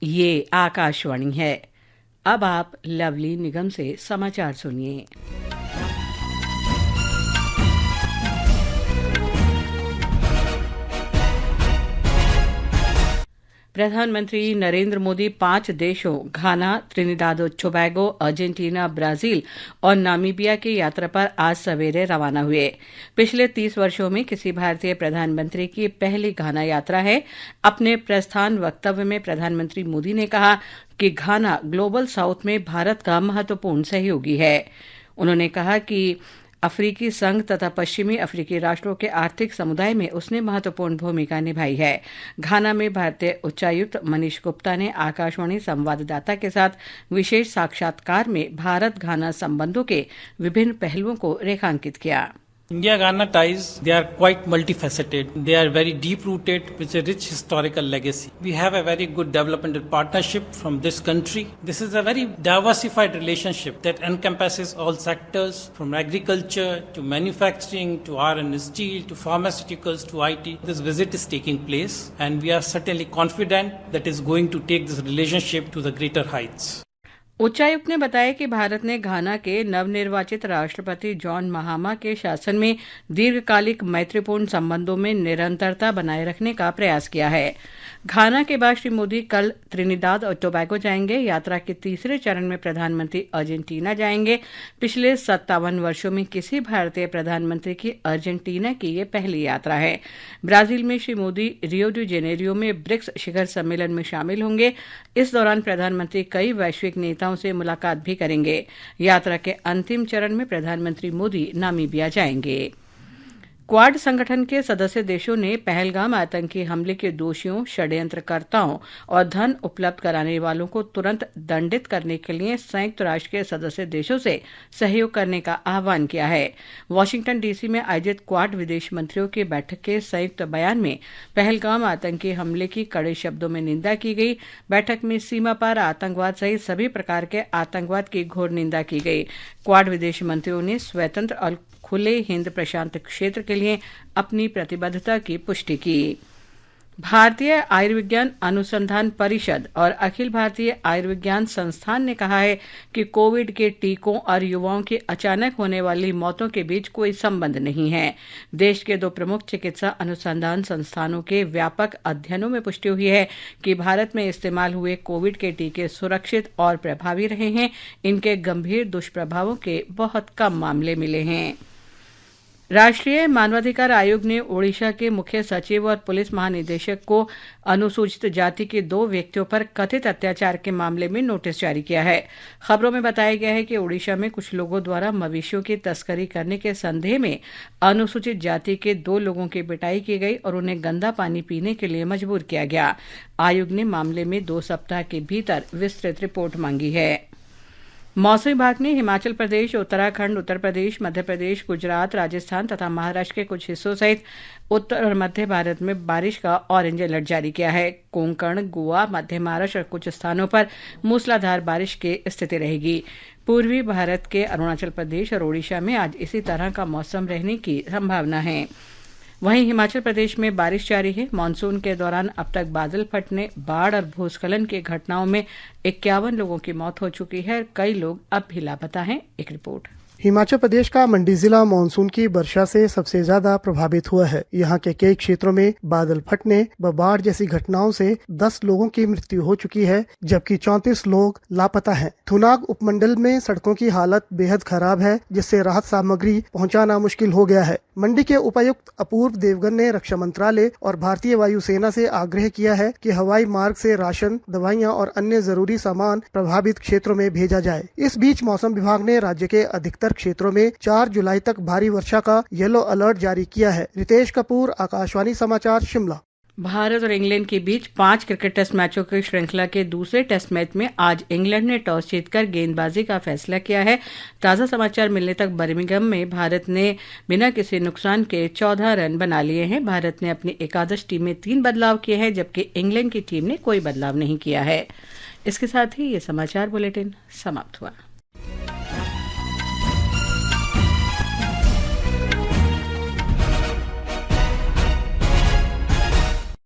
ये आकाशवाणी है। अब आप लवली निगम से समाचार सुनिए। प्रधानमंत्री नरेंद्र मोदी 5 देशों घाना, त्रिनिदाद और टोबैगो, अर्जेंटीना, ब्राजील और नामीबिया की यात्रा पर आज सवेरे रवाना हुए। पिछले 30 वर्षों में किसी भारतीय प्रधानमंत्री की पहली घाना यात्रा है। अपने प्रस्थान वक्तव्य में प्रधानमंत्री मोदी ने कहा कि घाना ग्लोबल साउथ में भारत का महत्वपूर्ण सहयोगी है। उन्होंने कहा कि अफ्रीकी संघ तथा पश्चिमी अफ्रीकी राष्ट्रों के आर्थिक समुदाय में उसने महत्वपूर्ण भूमिका निभाई है। घाना में भारतीय उच्चायुक्त मनीष गुप्ता ने आकाशवाणी संवाददाता के साथ विशेष साक्षात्कार में भारत घाना संबंधों के विभिन्न पहलुओं को रेखांकित किया। India-Ghana ties, they are quite multifaceted. They are very deep-rooted with a rich historical legacy. We have a very good developmental partnership from this country. This is a very diversified relationship that encompasses all sectors from agriculture to manufacturing to iron and steel to pharmaceuticals to IT. This visit is taking place and we are certainly confident that it is going to take this relationship to the greater heights. उच्चायुक्त ने बताया कि भारत ने घाना के नवनिर्वाचित राष्ट्रपति John महामा के शासन में दीर्घकालिक मैत्रीपूर्ण संबंधों में निरंतरता बनाए रखने का प्रयास किया है। घाना के बाद श्री मोदी कल त्रिनिदाद और टोबैगो जाएंगे। यात्रा के तीसरे चरण में प्रधानमंत्री अर्जेंटीना जाएंगे। पिछले 57 वर्षों में किसी भारतीय प्रधानमंत्री की अर्जेंटीना की ये पहली यात्रा है। ब्राजील में Shri Modi Rio de Janeiro में ब्रिक्स शिखर सम्मेलन में शामिल होंगे। इस दौरान प्रधानमंत्री कई वैश्विक नेताओं से मुलाकात भी करेंगे। यात्रा के अंतिम चरण में प्रधानमंत्री मोदी नामीबिया जाएंगे। क्वाड संगठन के सदस्य देशों ने पहलगाम आतंकी हमले के दोषियों, षड्यंत्रकर्ताओं और धन उपलब्ध कराने वालों को तुरंत दंडित करने के लिए संयुक्त राष्ट्र के सदस्य देशों से सहयोग करने का आह्वान किया है। वाशिंगटन डीसी में आयोजित क्वाड विदेश मंत्रियों की बैठक के संयुक्त बयान में पहलगाम आतंकी हमले की कड़े शब्दों में निंदा की गई। बैठक में सीमा पार आतंकवाद सहित सभी प्रकार के आतंकवाद की घोर निंदा की गई। क्वाड विदेश मंत्रियों ने स्वतंत्र और खुले हिंद प्रशांत क्षेत्र के लिए अपनी प्रतिबद्धता की पुष्टि की। भारतीय आयुर्विज्ञान अनुसंधान परिषद और अखिल भारतीय आयुर्विज्ञान संस्थान ने कहा है कि कोविड के टीकों और युवाओं की अचानक होने वाली मौतों के बीच कोई संबंध नहीं है। देश के 2 प्रमुख चिकित्सा अनुसंधान संस्थानों के व्यापक अध्ययनों में पुष्टि हुई है कि भारत में इस्तेमाल हुए कोविड के टीके सुरक्षित और प्रभावी रहे हैं। इनके गंभीर दुष्प्रभावों के बहुत कम मामले मिले हैं। राष्ट्रीय मानवाधिकार आयोग ने ओडिशा के मुख्य सचिव और पुलिस महानिदेशक को अनुसूचित जाति के 2 व्यक्तियों पर कथित अत्याचार के मामले में नोटिस जारी किया है। खबरों में बताया गया है कि ओडिशा में कुछ लोगों द्वारा मवेशियों की तस्करी करने के संदेह में अनुसूचित जाति के 2 लोगों की पिटाई की गई और उन्हें गंदा पानी पीने के लिए मजबूर किया गया। आयोग ने मामले में 2 सप्ताह के भीतर विस्तृत रिपोर्ट मांगी है। मौसम विभाग ने हिमाचल प्रदेश, उत्तराखंड, उत्तर प्रदेश, मध्य प्रदेश, गुजरात, राजस्थान तथा महाराष्ट्र के कुछ हिस्सों सहित उत्तर और मध्य भारत में बारिश का ऑरेंज अलर्ट जारी किया है। कोंकण, गोवा, मध्य महाराष्ट्र और कुछ स्थानों पर मूसलाधार बारिश की स्थिति रहेगी। पूर्वी भारत के अरुणाचल प्रदेश और ओडिशा में आज इसी तरह का मौसम रहने की संभावना है। वहीं हिमाचल प्रदेश में बारिश जारी है। मानसून के दौरान अब तक बादल फटने, बाढ़ और भूस्खलन की घटनाओं में 51 लोगों की मौत हो चुकी है। कई लोग अब भी लापता हैं। एक रिपोर्ट। हिमाचल प्रदेश का मंडी जिला मानसून की वर्षा से सबसे ज्यादा प्रभावित हुआ है। यहाँ के कई क्षेत्रों में बादल फटने व बाढ़ जैसी घटनाओं से 10 लोगों की मृत्यु हो चुकी है, जबकि 34 लोग लापता हैं। थुनाग उपमंडल में सड़कों की हालत बेहद खराब है, जिससे राहत सामग्री पहुँचाना मुश्किल हो गया है। मंडी के उपायुक्त अपूर्व देवगन ने रक्षा मंत्रालय और भारतीय वायुसेना से आग्रह किया है कि हवाई मार्ग से राशन, दवाइयाँ और अन्य जरूरी सामान प्रभावित क्षेत्रों में भेजा जाए। इस बीच मौसम विभाग ने राज्य के अधिकतर क्षेत्रों में 4 जुलाई तक भारी वर्षा का येलो अलर्ट जारी किया है। रितेश कपूर, आकाशवाणी समाचार, शिमला। भारत और इंग्लैंड के बीच 5 क्रिकेट टेस्ट मैचों की श्रृंखला के दूसरे टेस्ट मैच में आज इंग्लैंड ने टॉस जीतकर गेंदबाजी का फैसला किया है। ताज़ा समाचार मिलने तक बर्मिंघम में भारत ने बिना किसी नुकसान के 14 रन बना लिए हैं। भारत ने अपनी एकादश टीम में 3 बदलाव किए हैं, जबकि इंग्लैंड की टीम ने कोई बदलाव नहीं किया है। इसके साथ ही ये समाचार बुलेटिन समाप्त हुआ।